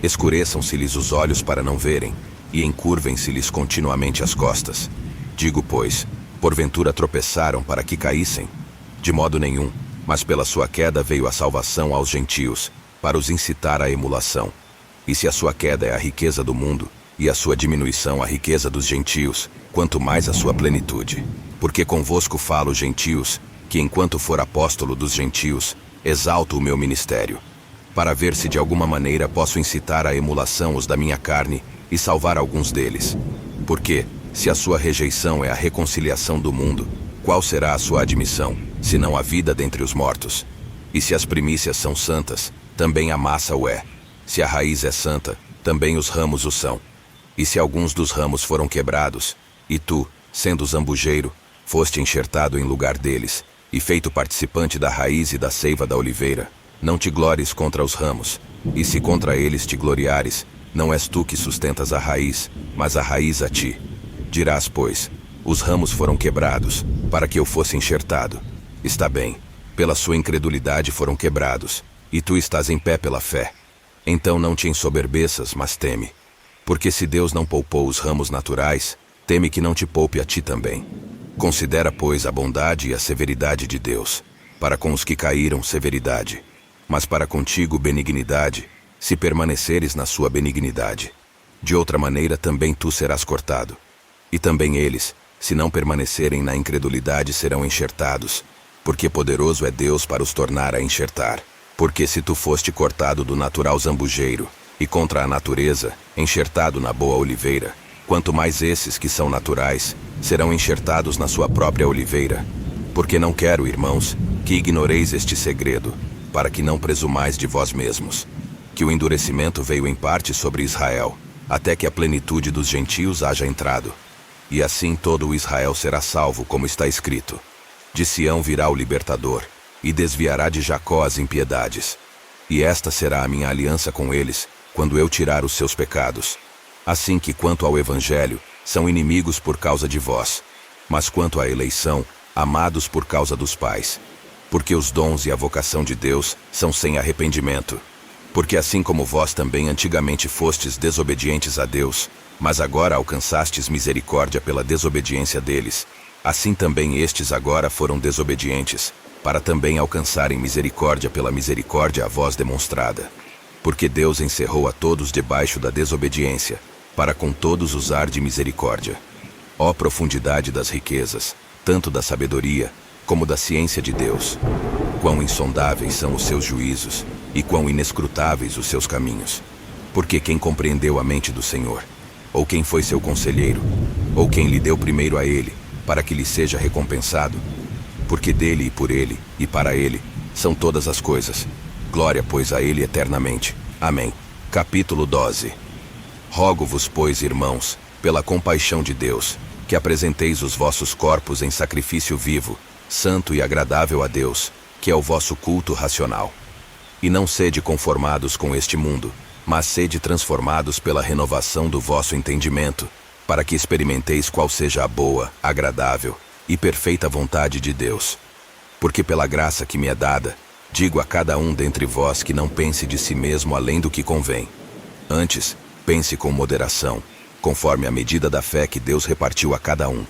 Escureçam-se-lhes os olhos para não verem, e encurvem-se-lhes continuamente as costas. Digo, pois, porventura tropeçaram para que caíssem? De modo nenhum, mas pela sua queda veio a salvação aos gentios, para os incitar à emulação. E se a sua queda é a riqueza do mundo, e a sua diminuição a riqueza dos gentios, quanto mais a sua plenitude. Porque convosco falo, gentios, que enquanto for apóstolo dos gentios, exalto o meu ministério, para ver se de alguma maneira posso incitar à emulação os da minha carne e salvar alguns deles. Porque, se a sua rejeição é a reconciliação do mundo, qual será a sua admissão, senão a vida dentre os mortos? E se as primícias são santas, também a massa o é. Se a raiz é santa, também os ramos o são. E se alguns dos ramos foram quebrados, e tu, sendo zambujeiro, foste enxertado em lugar deles, e feito participante da raiz e da seiva da oliveira, não te glores contra os ramos, e se contra eles te gloriares, não és tu que sustentas a raiz, mas a raiz a ti. Dirás, pois, os ramos foram quebrados, para que eu fosse enxertado. Está bem, pela sua incredulidade foram quebrados, e tu estás em pé pela fé. Então não te ensoberbeças, mas teme. Porque se Deus não poupou os ramos naturais, teme que não te poupe a ti também. Considera, pois, a bondade e a severidade de Deus. Para com os que caíram, severidade, mas para contigo benignidade, se permaneceres na sua benignidade. De outra maneira também tu serás cortado. E também eles, se não permanecerem na incredulidade, serão enxertados, porque poderoso é Deus para os tornar a enxertar. Porque se tu foste cortado do natural zambujeiro, e contra a natureza, enxertado na boa oliveira, quanto mais esses que são naturais, serão enxertados na sua própria oliveira. Porque não quero, irmãos, que ignoreis este segredo, para que não presumais de vós mesmos, que o endurecimento veio em parte sobre Israel, até que a plenitude dos gentios haja entrado. E assim todo o Israel será salvo, como está escrito. De Sião virá o libertador, e desviará de Jacó as impiedades. E esta será a minha aliança com eles, quando eu tirar os seus pecados. Assim que quanto ao evangelho, são inimigos por causa de vós, mas quanto à eleição, amados por causa dos pais. Porque os dons e a vocação de Deus são sem arrependimento. Porque assim como vós também antigamente fostes desobedientes a Deus, mas agora alcançastes misericórdia pela desobediência deles, assim também estes agora foram desobedientes, para também alcançarem misericórdia pela misericórdia a vós demonstrada. Porque Deus encerrou a todos debaixo da desobediência, para com todos usar de misericórdia. Ó profundidade das riquezas, tanto da sabedoria, como da ciência de Deus! Quão insondáveis são os seus juízos, e quão inescrutáveis os seus caminhos! Porque quem compreendeu a mente do Senhor? Ou quem foi seu conselheiro? Ou quem lhe deu primeiro a ele, para que lhe seja recompensado? Porque dele e por ele, e para ele, são todas as coisas. Glória, pois, a ele eternamente. Amém. Capítulo 12. Rogo-vos, pois, irmãos, pela compaixão de Deus, que apresenteis os vossos corpos em sacrifício vivo, santo e agradável a Deus, que é o vosso culto racional. E não sede conformados com este mundo, mas sede transformados pela renovação do vosso entendimento, para que experimenteis qual seja a boa, agradável e perfeita vontade de Deus. Porque pela graça que me é dada, digo a cada um dentre vós que não pense de si mesmo além do que convém. Antes, pense com moderação, conforme a medida da fé que Deus repartiu a cada um.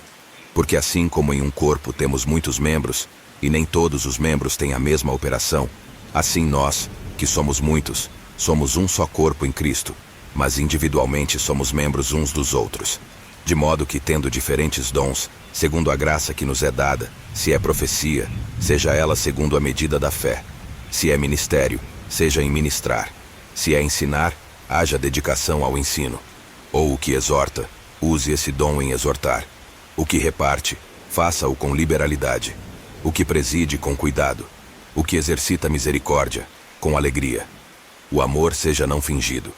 Porque assim como em um corpo temos muitos membros, e nem todos os membros têm a mesma operação, assim nós, que somos muitos, somos um só corpo em Cristo, mas individualmente somos membros uns dos outros. De modo que, tendo diferentes dons, segundo a graça que nos é dada, se é profecia, seja ela segundo a medida da fé. Se é ministério, seja em ministrar. Se é ensinar, haja dedicação ao ensino. Ou o que exorta, use esse dom em exortar. O que reparte, faça-o com liberalidade. O que preside, com cuidado. O que exercita misericórdia, com alegria. o amor seja não fingido.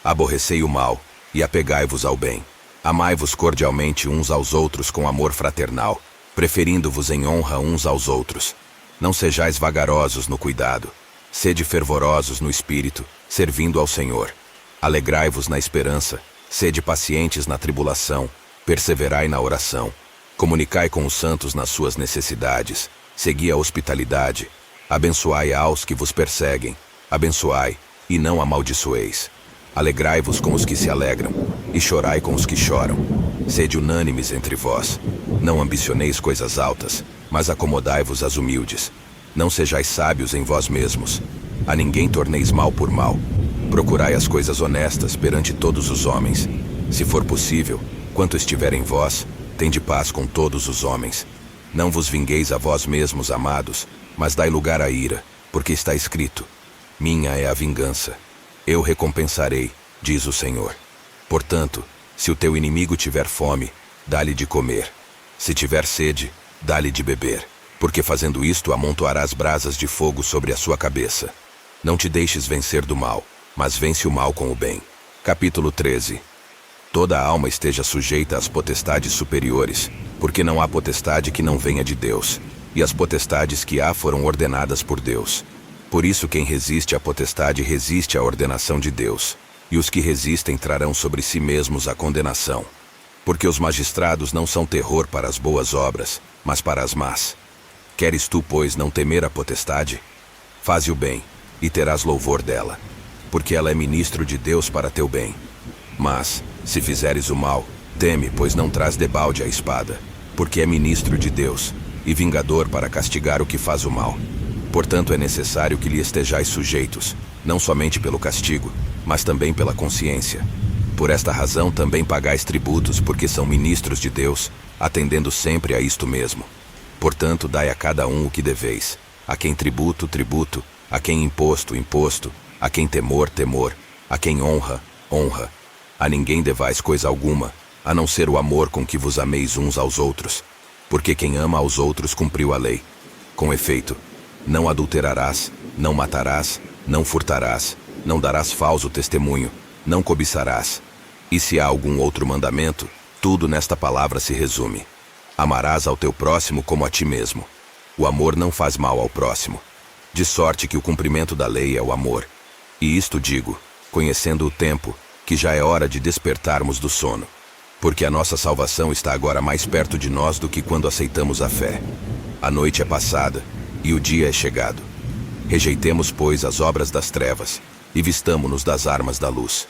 Aborrecei o mal, e apegai-vos ao bem. Amai-vos cordialmente uns aos outros com amor fraternal, preferindo-vos em honra uns aos outros. Não sejais vagarosos no cuidado. Sede fervorosos no espírito, servindo ao Senhor. Alegrai-vos na esperança, sede pacientes na tribulação, perseverai na oração. Comunicai com os santos nas suas necessidades, segui a hospitalidade. Abençoai aos que vos perseguem, abençoai, e não amaldiçoeis. Alegrai-vos com os que se alegram, e chorai com os que choram. Sede unânimes entre vós. Não ambicioneis coisas altas, mas acomodai-vos às humildes. Não sejais sábios em vós mesmos. A ninguém torneis mal por mal. Procurai as coisas honestas perante todos os homens. Se for possível, quanto estiver em vós, tende paz com todos os homens. Não vos vingueis a vós mesmos, amados, mas dai lugar à ira, porque está escrito: minha é a vingança. Eu recompensarei, diz o Senhor. Portanto, se o teu inimigo tiver fome, dá-lhe de comer. Se tiver sede, dá-lhe de beber, porque fazendo isto amontoarás brasas de fogo sobre a sua cabeça. Não te deixes vencer do mal, mas vence o mal com o bem. Capítulo 13. Toda a alma esteja sujeita às potestades superiores, porque não há potestade que não venha de Deus, e as potestades que há foram ordenadas por Deus. Por isso quem resiste à potestade resiste à ordenação de Deus, e os que resistem trarão sobre si mesmos a condenação. Porque os magistrados não são terror para as boas obras, mas para as más. Queres tu, pois, não temer a potestade? Faze o bem, e terás louvor dela, porque ela é ministro de Deus para teu bem. Mas, se fizeres o mal, teme, pois não traz debalde a espada, porque é ministro de Deus, e vingador para castigar o que faz o mal. Portanto, é necessário que lhe estejais sujeitos, não somente pelo castigo, mas também pela consciência. Por esta razão também pagais tributos, porque são ministros de Deus, atendendo sempre a isto mesmo. Portanto, dai a cada um o que deveis: a quem tributo, tributo; a quem imposto, imposto; a quem temor, temor; a quem honra, honra. A ninguém devais coisa alguma, a não ser o amor com que vos ameis uns aos outros, porque quem ama aos outros cumpriu a lei. Com efeito, não adulterarás, não matarás, não furtarás, não darás falso testemunho, não cobiçarás. E se há algum outro mandamento, tudo nesta palavra se resume: amarás ao teu próximo como a ti mesmo. O amor não faz mal ao próximo, de sorte que o cumprimento da lei é o amor. E isto digo, conhecendo o tempo, que já é hora de despertarmos do sono, porque a nossa salvação está agora mais perto de nós do que quando aceitamos a fé. A noite é passada, e o dia é chegado. Rejeitemos, pois, as obras das trevas, e vistamo-nos das armas da luz.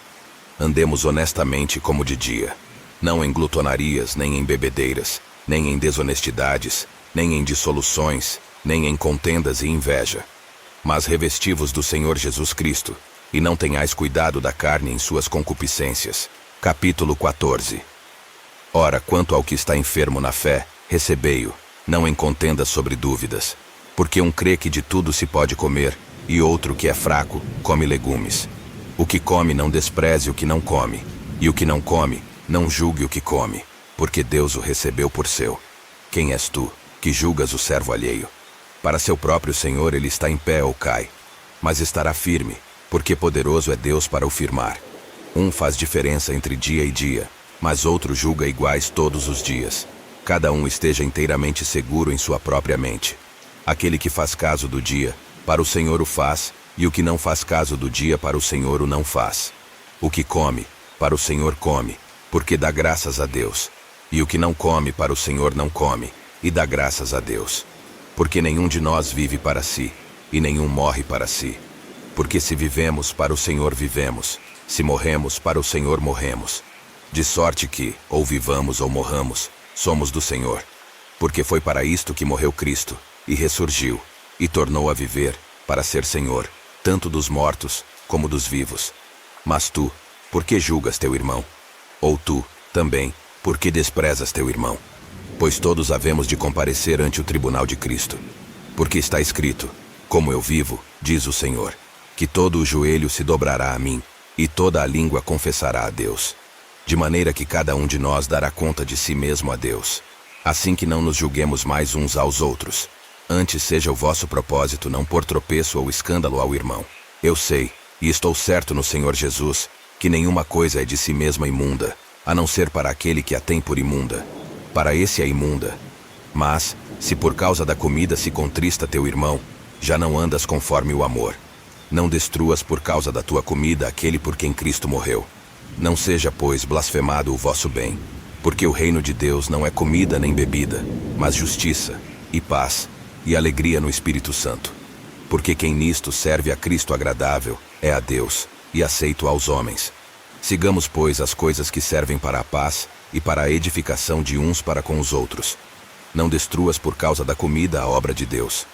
Andemos honestamente como de dia, não em glutonarias, nem em bebedeiras, nem em desonestidades, nem em dissoluções, nem em contendas e inveja. Mas revesti-vos do Senhor Jesus Cristo, e não tenhais cuidado da carne em suas concupiscências. Capítulo 14. Ora, quanto ao que está enfermo na fé, recebei-o, não em contendas sobre dúvidas. Porque um crê que de tudo se pode comer, e outro que é fraco, come legumes. O que come não despreze o que não come, e o que não come, não julgue o que come, porque Deus o recebeu por seu. Quem és tu, que julgas o servo alheio? Para seu próprio Senhor ele está em pé ou cai, mas estará firme, porque poderoso é Deus para o firmar. Um faz diferença entre dia e dia, mas outro julga iguais todos os dias. Cada um esteja inteiramente seguro em sua própria mente. Aquele que faz caso do dia, para o Senhor o faz, e o que não faz caso do dia, para o Senhor o não faz. O que come, para o Senhor come, porque dá graças a Deus. E o que não come, para o Senhor não come, e dá graças a Deus. Porque nenhum de nós vive para si, e nenhum morre para si. Porque se vivemos, para o Senhor vivemos; se morremos, para o Senhor morremos. De sorte que, ou vivamos ou morramos, somos do Senhor. Porque foi para isto que morreu Cristo, e ressurgiu, e tornou a viver, para ser Senhor, tanto dos mortos, como dos vivos. Mas tu, por que julgas teu irmão? Ou tu, também, por que desprezas teu irmão? Pois todos havemos de comparecer ante o tribunal de Cristo. Porque está escrito: como eu vivo, diz o Senhor, que todo o joelho se dobrará a mim, e toda a língua confessará a Deus. De maneira que cada um de nós dará conta de si mesmo a Deus. Assim que não nos julguemos mais uns aos outros. Antes seja o vosso propósito não pôr tropeço ou escândalo ao irmão. Eu sei, E estou certo no Senhor Jesus, que nenhuma coisa é de si mesma imunda, a não ser para aquele que a tem por imunda. Para esse é imunda. Mas, se por causa da comida se contrista teu irmão, já não andas conforme o amor. Não destruas por causa da tua comida aquele por quem Cristo morreu. Não seja, pois, blasfemado o vosso bem, porque o reino de Deus não é comida nem bebida, mas justiça, e paz, e alegria no Espírito Santo. Porque quem nisto serve a Cristo agradável é a Deus, e aceito aos homens. Sigamos, pois, as coisas que servem para a paz e para a edificação de uns para com os outros. Não destruas por causa da comida a obra de Deus.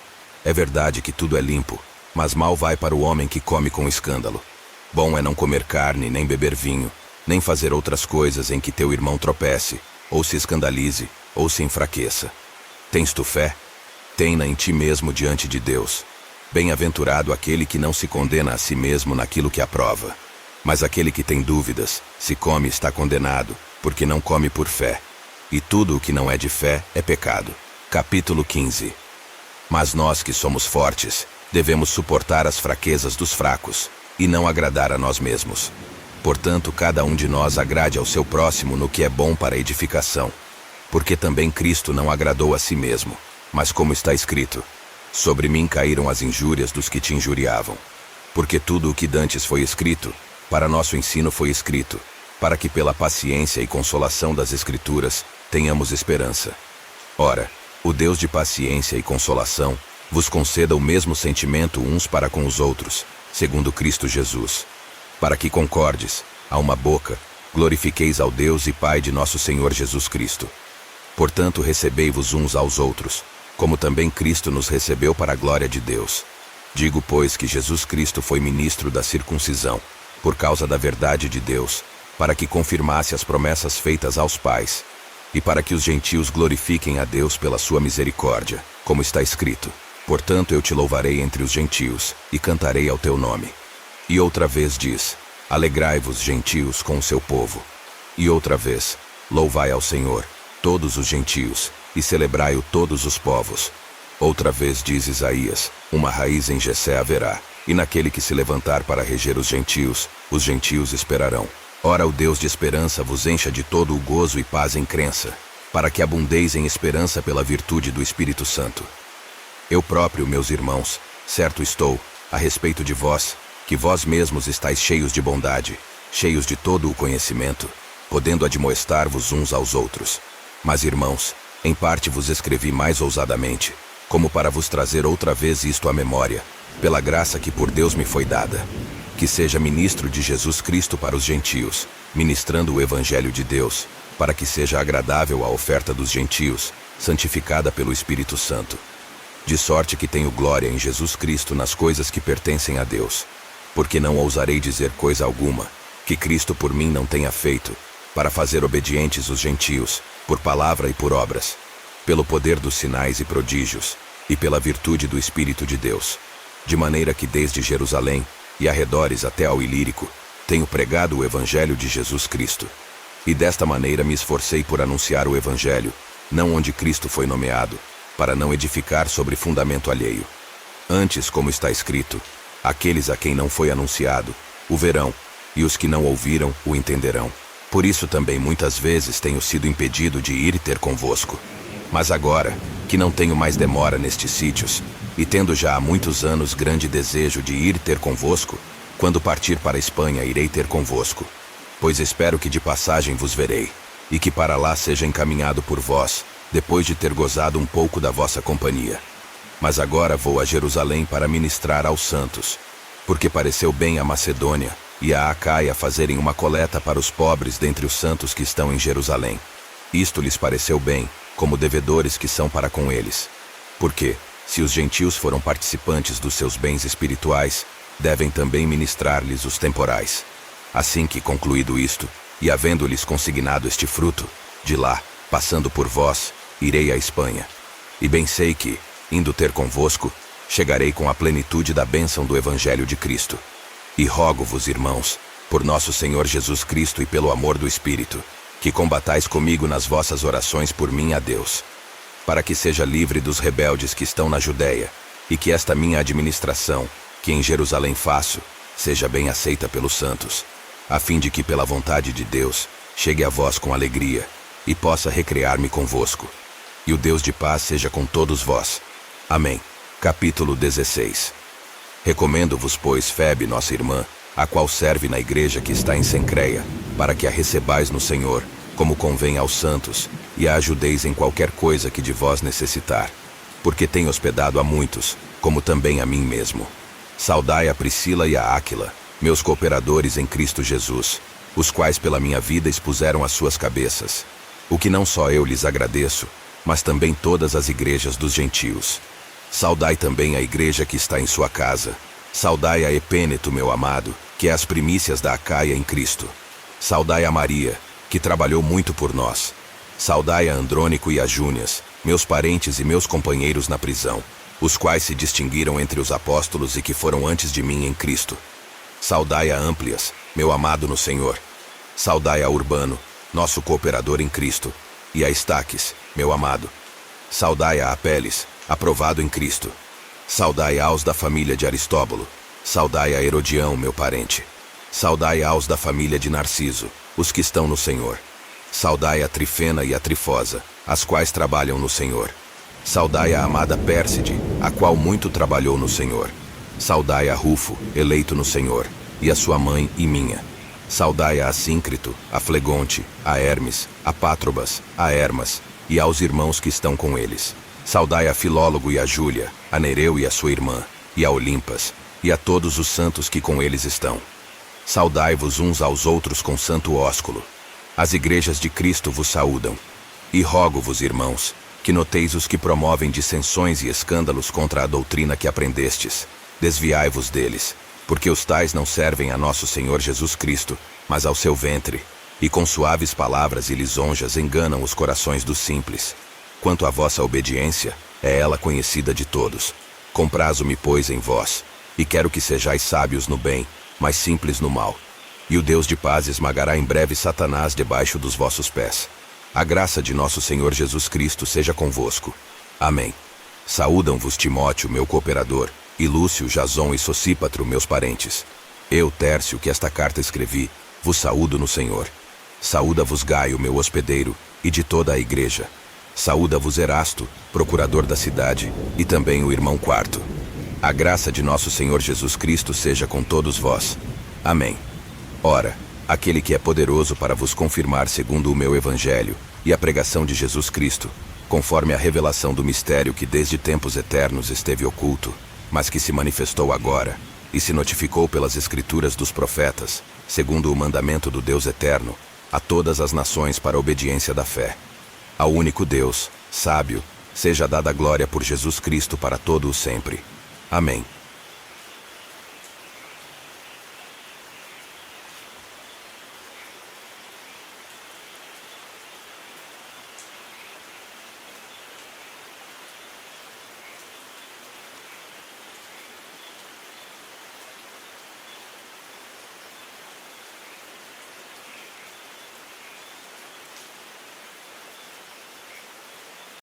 É verdade que tudo é limpo, mas mal vai para o homem que come com escândalo. Bom é não comer carne, nem beber vinho, nem fazer outras coisas em que teu irmão tropece, ou se escandalize, ou se enfraqueça. Tens tu fé? Tem-na em ti mesmo diante de Deus. Bem-aventurado aquele que não se condena a si mesmo naquilo que aprova. Mas aquele que tem dúvidas, se come está condenado, porque não come por fé. E tudo o que não é de fé é pecado. Capítulo 15. Mas nós que somos fortes, devemos suportar as fraquezas dos fracos, e não agradar a nós mesmos. Portanto, cada um de nós agrade ao seu próximo no que é bom para a edificação. Porque também Cristo não agradou a si mesmo, mas como está escrito, sobre mim caíram as injúrias dos que te injuriavam. Porque tudo o que dantes foi escrito, para nosso ensino foi escrito, para que pela paciência e consolação das Escrituras tenhamos esperança. Ora, o Deus de paciência e consolação vos conceda o mesmo sentimento uns para com os outros, segundo Cristo Jesus, para que concordes, a uma boca, glorifiqueis ao Deus e Pai de nosso Senhor Jesus Cristo. Portanto, recebei-vos uns aos outros, como também Cristo nos recebeu para a glória de Deus. Digo, pois, que Jesus Cristo foi ministro da circuncisão, por causa da verdade de Deus, para que confirmasse as promessas feitas aos pais, e para que os gentios glorifiquem a Deus pela sua misericórdia, como está escrito. Portanto, eu te louvarei entre os gentios, e cantarei ao teu nome. E outra vez diz, alegrai-vos, gentios, com o seu povo. E outra vez, louvai ao Senhor, todos os gentios, e celebrai-o todos os povos. Outra vez diz Isaías, uma raiz em Jessé haverá, e naquele que se levantar para reger os gentios esperarão. Ora, o Deus de esperança vos encha de todo o gozo e paz em crença, para que abundeis em esperança pela virtude do Espírito Santo. Eu próprio, meus irmãos, certo estou, a respeito de vós, que vós mesmos estáis cheios de bondade, cheios de todo o conhecimento, podendo admoestar-vos uns aos outros. Mas, irmãos, em parte vos escrevi mais ousadamente, como para vos trazer outra vez isto à memória, pela graça que por Deus me foi dada, que seja ministro de Jesus Cristo para os gentios, ministrando o Evangelho de Deus, para que seja agradável a oferta dos gentios, santificada pelo Espírito Santo. De sorte que tenho glória em Jesus Cristo nas coisas que pertencem a Deus, porque não ousarei dizer coisa alguma, que Cristo por mim não tenha feito, para fazer obedientes os gentios, por palavra e por obras, pelo poder dos sinais e prodígios, e pela virtude do Espírito de Deus. De maneira que desde Jerusalém, e arredores até ao Ilírico, tenho pregado o Evangelho de Jesus Cristo. E desta maneira me esforcei por anunciar o Evangelho, não onde Cristo foi nomeado, para não edificar sobre fundamento alheio. Antes, como está escrito, aqueles a quem não foi anunciado, o verão, e os que não ouviram, o entenderão. Por isso também muitas vezes tenho sido impedido de ir ter convosco. Mas agora, que não tenho mais demora nestes sítios, e tendo já há muitos anos grande desejo de ir ter convosco, quando partir para a Espanha irei ter convosco. Pois espero que de passagem vos verei, e que para lá seja encaminhado por vós, depois de ter gozado um pouco da vossa companhia. Mas agora vou a Jerusalém para ministrar aos santos, porque pareceu bem a Macedônia e a Acaia fazerem uma coleta para os pobres dentre os santos que estão em Jerusalém. Isto lhes pareceu bem, como devedores que são para com eles. Porque, se os gentios foram participantes dos seus bens espirituais, devem também ministrar-lhes os temporais. Assim que, concluído isto, e havendo-lhes consignado este fruto, de lá, passando por vós, irei à Espanha. E bem sei que, indo ter convosco, chegarei com a plenitude da bênção do Evangelho de Cristo. E rogo-vos, irmãos, por nosso Senhor Jesus Cristo e pelo amor do Espírito, que combatais comigo nas vossas orações por mim a Deus, para que seja livre dos rebeldes que estão na Judéia, e que esta minha administração, que em Jerusalém faço, seja bem aceita pelos santos, a fim de que, pela vontade de Deus, chegue a vós com alegria, e possa recrear-me convosco. E o Deus de paz seja com todos vós. Amém. Capítulo 16. Recomendo-vos, pois, Febe, nossa irmã, a qual serve na igreja que está em Cencreia, para que a recebais no Senhor, como convém aos santos, e a ajudeis em qualquer coisa que de vós necessitar. Porque tem hospedado a muitos, como também a mim mesmo. Saudai a Priscila e a Áquila, meus cooperadores em Cristo Jesus, os quais pela minha vida expuseram as suas cabeças. O que não só eu lhes agradeço, mas também todas as igrejas dos gentios. Saudai também a igreja que está em sua casa. Saudai a Epêneto, meu amado, que é as primícias da Acaia em Cristo. Saudai a Maria, que trabalhou muito por nós. Saudai a Andrônico e a Júnias, meus parentes e meus companheiros na prisão, os quais se distinguiram entre os apóstolos e que foram antes de mim em Cristo. Saudai a Amplias, meu amado no Senhor. Saudai a Urbano, nosso cooperador em Cristo, e a Estaques, meu amado. Saudai a Apeles, aprovado em Cristo. Saudai aos da família de Aristóbulo. Saudai a Herodião, meu parente. Saudai aos da família de Narciso, os que estão no Senhor. Saudai a Trifena e a Trifosa, as quais trabalham no Senhor. Saudai a amada Pérside, a qual muito trabalhou no Senhor. Saudai a Rufo, eleito no Senhor, e a sua mãe e minha. Saudai a Assíncrito, a Flegonte, a Hermes, a Pátrobas, a Hermas, e aos irmãos que estão com eles. Saudai a Filólogo e a Júlia, a Nereu e a sua irmã, e a Olimpas, e a todos os santos que com eles estão. Saudai-vos uns aos outros com santo ósculo. As igrejas de Cristo vos saúdam. E rogo-vos, irmãos, que noteis os que promovem dissensões e escândalos contra a doutrina que aprendestes. Desviai-vos deles, porque os tais não servem a nosso Senhor Jesus Cristo, mas ao seu ventre, e com suaves palavras e lisonjas enganam os corações dos simples. Quanto à vossa obediência, é ela conhecida de todos. Comprazo-me, pois, em vós, e quero que sejais sábios no bem, mas simples no mal. E o Deus de paz esmagará em breve Satanás debaixo dos vossos pés. A graça de nosso Senhor Jesus Cristo seja convosco. Amém. Saúdam-vos Timóteo, meu cooperador, e Lúcio, Jason e Sosípatro, meus parentes. Eu, Tércio, que esta carta escrevi, vos saúdo no Senhor. Saúda-vos Gaio, meu hospedeiro, e de toda a igreja. Saúda-vos Erasto, procurador da cidade, e também o irmão Quarto. A graça de nosso Senhor Jesus Cristo seja com todos vós. Amém. Ora, aquele que é poderoso para vos confirmar segundo o meu evangelho e a pregação de Jesus Cristo, conforme a revelação do mistério que desde tempos eternos esteve oculto, mas que se manifestou agora, e se notificou pelas escrituras dos profetas, segundo o mandamento do Deus eterno, a todas as nações para a obediência da fé. Ao único Deus, sábio, seja dada glória por Jesus Cristo para todo o sempre. Amém.